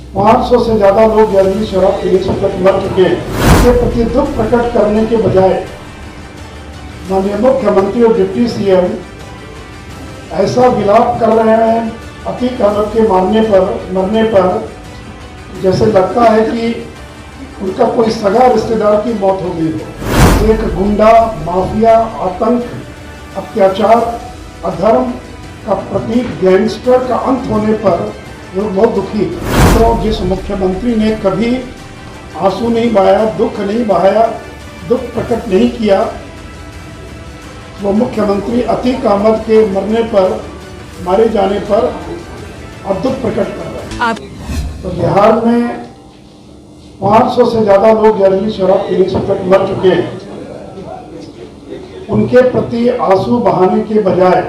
500 से ज्यादा लोग जहरीली शराब पीने से मर चुके हैं। इसके प्रति दुख प्रकट करने के बजाय माननीय मुख्यमंत्री और डिप्टी सीएम ऐसा विलाप कर रहे हैं अतीक अहमद के मरने पर जैसे लगता है कि उनका कोई सगा रिश्तेदार की मौत हो गई हो। एक गुंडा, माफिया, आतंक, अत्याचार, अधर्म का प्रतीक गैंगस्टर का अंत होने पर लोग बहुत दुखी हैं। तो जिस मुख्यमंत्री ने कभी आंसू नहीं बहाया, दुख नहीं बहाया, दुख प्रकट नहीं किया, वो मुख्यमंत्री अतीक अहमद के मारे जाने पर अब दुख प्रकट कर रहे हैं। तो बिहार में 500 से ज्यादा लोग जहरीली शराब पीने से मर चुके हैं। उनके प्रति आंसू बहाने के बजाय,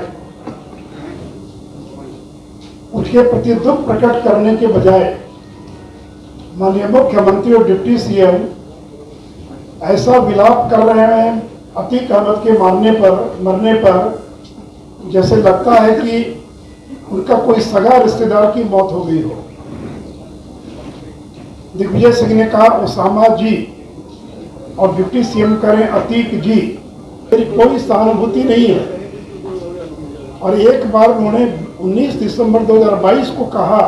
उनके प्रति दुख प्रकट करने के बजाय माननीय मुख्यमंत्री और डिप्टी सीएम ऐसा विलाप कर रहे हैं अतीक अहमद के मरने पर जैसे लगता है कि उनका कोई सगा रिश्तेदार की मौत हो गई हो। दिग्विजय सिंह ने कहा ओसामा जी और डिप्टी सीएम करें अतीक जी, मेरी कोई सहानुभूति नहीं है। और एक बार उन्होंने 19 दिसंबर 2022 को कहा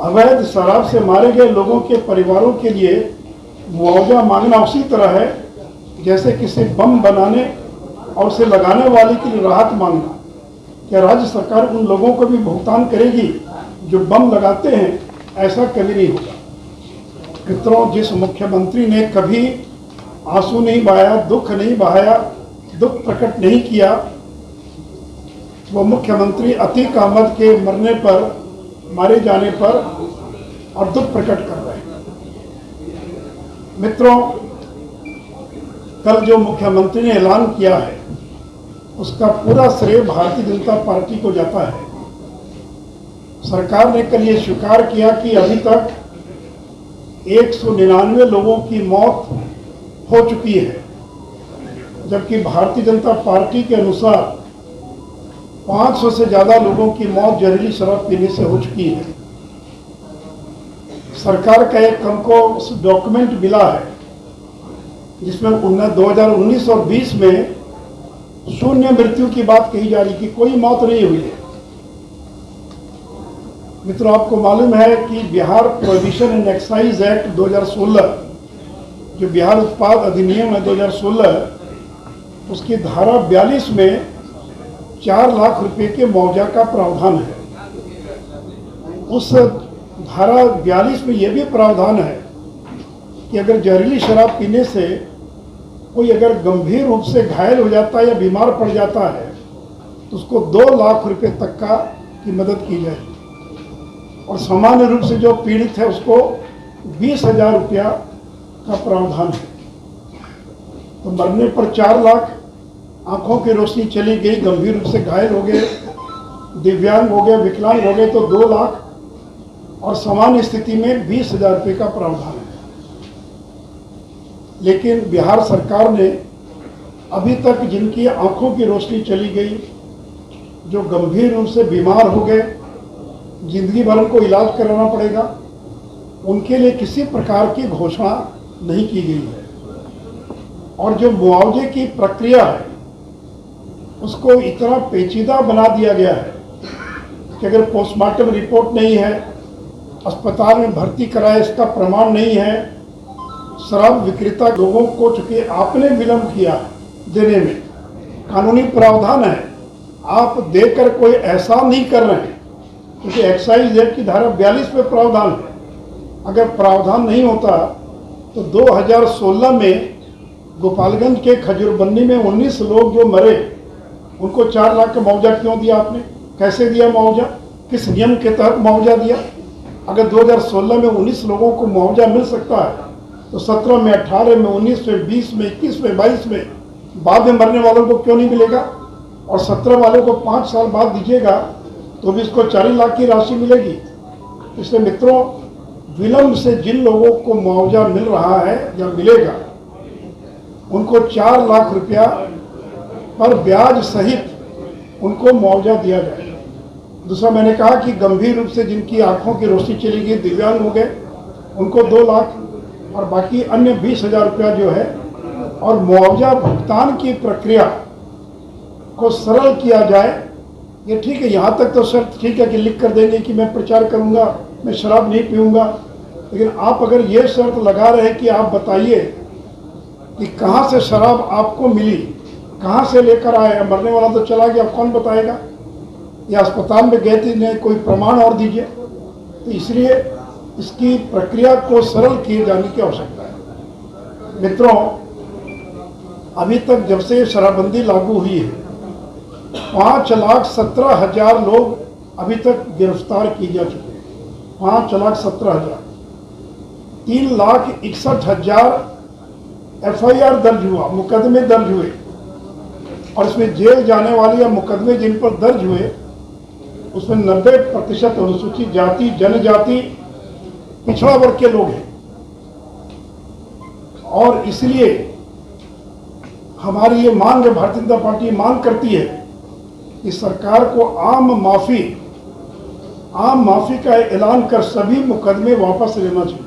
अवैध शराब से मारे गए लोगों के परिवारों के लिए मुआवजा मांगना उसी तरह है जैसे किसी बम बनाने और उसे लगाने वाले के लिए राहत मांगना। क्या राज्य सरकार उन लोगों को भी भुगतान करेगी जो बम लगाते हैं? ऐसा कभी नहीं होगा। मित्रों, जिस मुख्यमंत्री ने कभी आंसू नहीं बहाया, दुख नहीं बहाया, दुख प्रकट नहीं किया, वो मुख्यमंत्री अतीक अहमद के मारे जाने पर और दुख प्रकट कर रहे हैं। मित्रों, कल जो मुख्यमंत्री ने ऐलान किया है उसका पूरा श्रेय भारतीय जनता पार्टी को जाता है। सरकार ने कल ये स्वीकार किया कि अभी तक 199 लोगों की मौत हो चुकी है, जबकि भारतीय जनता पार्टी के अनुसार 500 से ज्यादा लोगों की मौत जहरीली शराब पीने से हो चुकी है। सरकार का एक हमको डॉक्यूमेंट मिला है जिसमें 2019 और 20 में शून्य मृत्यु की बात कही जा रही कि कोई मौत नहीं हुई है। मित्रों, आपको मालूम है कि Bihar prohibition and excise act 2016, जो बिहार उत्पाद अधिनियम है 2016, उसकी धारा 42 में 4 लाख रुपए के मुआवजा का प्रावधान है। उस धारा 42 में यह भी प्रावधान है कि अगर जहरीली शराब पीने से कोई अगर गंभीर रूप से घायल हो जाता है या बीमार पड़ जाता है तो उसको 2 लाख रुपए तक की मदद की जाएगी, और सामान्य रूप से जो पीड़ित है उसको 20,000 रुपया का प्रावधान है। तो मरने पर 4 लाख, आंखों की रोशनी चली गई, गंभीर रूप से घायल हो गए, दिव्यांग हो गए, विकलांग हो गए तो 2 लाख, और सामान्य स्थिति में 20,000 रुपये का प्रावधान है। लेकिन बिहार सरकार ने अभी तक जिनकी आंखों की रोशनी चली गई, जो गंभीर रूप से बीमार हो गए, जिंदगी भर उनको इलाज कराना पड़ेगा, उनके लिए किसी प्रकार की घोषणा नहीं की गई है। और जो मुआवजे की प्रक्रिया है उसको इतना पेचीदा बना दिया गया है कि अगर पोस्टमार्टम रिपोर्ट नहीं है, अस्पताल में भर्ती कराए इसका प्रमाण नहीं है, शराब विक्रेता लोगों को चूंकि आपने विलंब किया देने में, कानूनी प्रावधान है, आप देकर कोई एहसान नहीं कर रहे हैं, क्योंकि एक्साइज एक्ट की धारा 42 में प्रावधान है। अगर प्रावधान नहीं होता तो 2016 में गोपालगंज के खजूरबन्नी में 19 लोग जो मरे उनको 4 लाख का मुआवजा क्यों दिया आपने? कैसे दिया मुआवजा? किस नियम के तहत मुआवजा दिया? अगर 2016 में 19 लोगों को मुआवजा मिल सकता है तो 17 में, 18 में, 19 में, 20 में, 21 में, 22 में बाद में मरने वालों को क्यों नहीं मिलेगा? और 17 वालों को 5 साल बाद दीजिएगा तो भी इसको 40 लाख की राशि मिलेगी। इसलिए मित्रों, विलंब से जिन लोगों को मुआवजा मिल रहा है या मिलेगा उनको 4 लाख रुपया पर ब्याज सहित उनको मुआवजा दिया जाएगा। दूसरा मैंने कहा कि गंभीर रूप से जिनकी आंखों की रोशनी चली गई, दिव्यांग हो गए, उनको 2 लाख और बाकी अन्य 20,000 रुपया जो है, और मुआवजा भुगतान की प्रक्रिया को सरल किया जाए। ये ठीक है, यहाँ तक तो शर्त ठीक है कि लिख कर देंगे कि मैं प्रचार करूँगा, मैं शराब नहीं पीऊँगा, लेकिन आप अगर ये शर्त लगा रहे कि आप बताइए कि कहाँ से शराब आपको मिली, कहाँ से लेकर आए, मरने वाला तो चला गया, कौन बताएगा, या अस्पताल में गए थे, नहीं कोई प्रमाण और दीजिए। तो इसलिए इसकी प्रक्रिया को सरल किए जाने की आवश्यकता है। मित्रों, अभी तक जब से शराबबंदी लागू हुई है 5,17,000 लोग अभी तक गिरफ्तार किए जा चुके हैं। 5,17,000, 3,61,000 FIR दर्ज हुआ, मुकदमे दर्ज हुए, और इसमें जेल जाने वाले या मुकदमे जिन पर दर्ज हुए उसमें 90% अनुसूचित जाति, जनजाति, पिछड़ा वर्ग के लोग हैं। और इसलिए हमारी ये मांग है, भारतीय जनता पार्टी मांग करती है कि सरकार को आम माफी का ऐलान कर सभी मुकदमे वापस लेना चाहिए।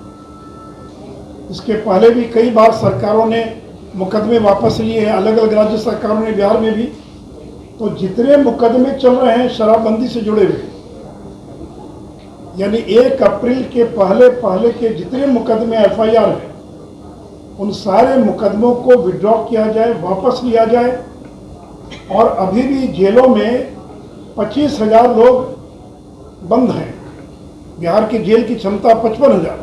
इसके पहले भी कई बार सरकारों ने मुकदमे वापस लिए हैं, अलग अलग राज्य सरकारों ने, बिहार में भी। तो जितने मुकदमे चल रहे हैं शराबबंदी से जुड़े हुए, यानी 1 अप्रैल के पहले के जितने मुकदमे FIR हैं, उन सारे मुकदमों को विड्रॉ किया जाए, वापस लिया जाए। और अभी भी जेलों में 25,000 लोग बंद हैं। बिहार की जेल की क्षमता 55,000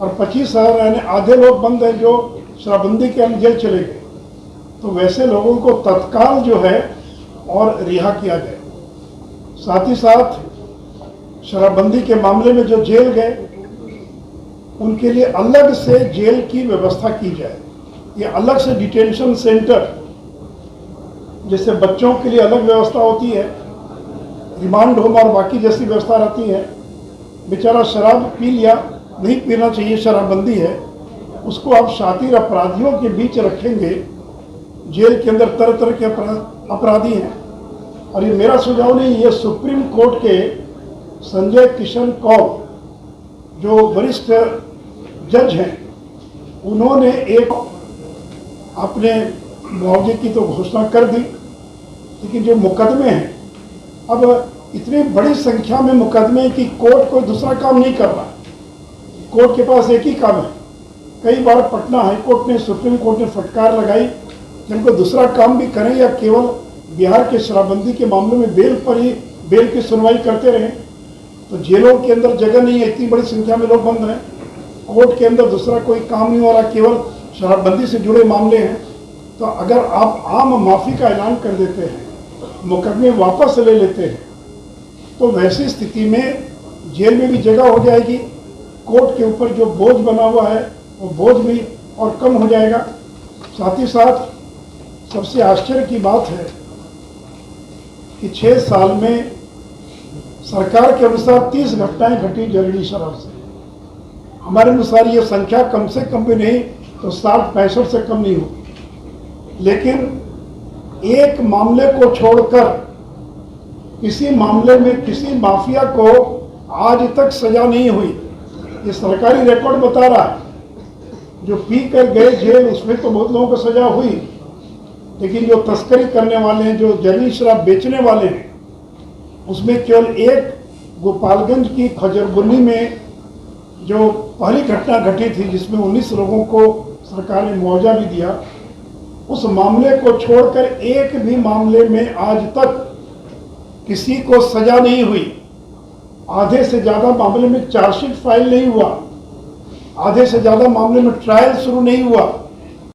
और 25,000 यानी आधे लोग बंद हैं जो शराबबंदी के अंदर जेल चले गए। तो वैसे लोगों को तत्काल जो है और रिहा किया जाए। साथ ही साथ शराबबंदी के मामले में जो जेल गए उनके लिए अलग से जेल की व्यवस्था की जाए। ये अलग से डिटेंशन सेंटर, जैसे बच्चों के लिए अलग व्यवस्था होती है, रिमांड होम और बाकी जैसी व्यवस्था रहती है। बेचारा शराब पी लिया, नहीं पीना चाहिए, शराबबंदी है, उसको आप शातिर अपराधियों के बीच रखेंगे। जेल के अंदर तरह तरह के अपराधी हैं। और ये मेरा सुझाव नहीं, ये सुप्रीम कोर्ट के संजय किशन कौल जो वरिष्ठ जज हैं, उन्होंने एक अपने मुआवजे की तो घोषणा कर दी, लेकिन जो मुकदमे हैं, अब इतनी बड़ी संख्या में मुकदमे कि कोर्ट कोई दूसरा काम नहीं कर रहा। कोर्ट के पास एक ही काम है। कई बार पटना हाईकोर्ट ने, सुप्रीम कोर्ट ने फटकार लगाई कि उनको दूसरा काम भी करें या केवल बिहार के शराबबंदी के मामलों में बेल पर ही बेल की सुनवाई करते रहें। तो जेलों के अंदर जगह नहीं है, इतनी बड़ी संख्या में लोग बंद हैं, कोर्ट के अंदर दूसरा कोई काम नहीं हो रहा, केवल शराबबंदी से जुड़े मामले हैं। तो अगर आप आम माफी का ऐलान कर देते हैं, मुकदमे वापस ले लेते हैं, तो वैसी स्थिति में जेल में भी जगह हो जाएगी, कोर्ट के ऊपर जो बोझ बना हुआ है वो बोझ भी और कम हो जाएगा। साथ ही साथ सबसे आश्चर्य की बात है कि 6 साल में सरकार के अनुसार 30 घटनाएं घटी जहरीली शराब से। हमारे अनुसार ये संख्या कम से कम भी नहीं तो 60-65 से कम नहीं होगी। लेकिन एक मामले को छोड़कर किसी मामले में किसी माफिया को आज तक सजा नहीं हुई। ये सरकारी रिकॉर्ड बता रहा है। जो पी कर गए जेल, उसमें तो बहुत लोगों को सजा हुई, लेकिन जो तस्करी करने वाले हैं, जो जहरीली शराब बेचने वाले हैं, उसमें केवल एक गोपालगंज की खजरबुन्नी में जो पहली घटना घटी थी, जिसमें 19 लोगों को सरकार ने मुआवजा भी दिया, उस मामले को छोड़कर एक भी मामले में आज तक किसी को सजा नहीं हुई। आधे से ज़्यादा मामले में चार्जशीट फाइल नहीं हुआ, आधे से ज़्यादा मामले में ट्रायल शुरू नहीं हुआ।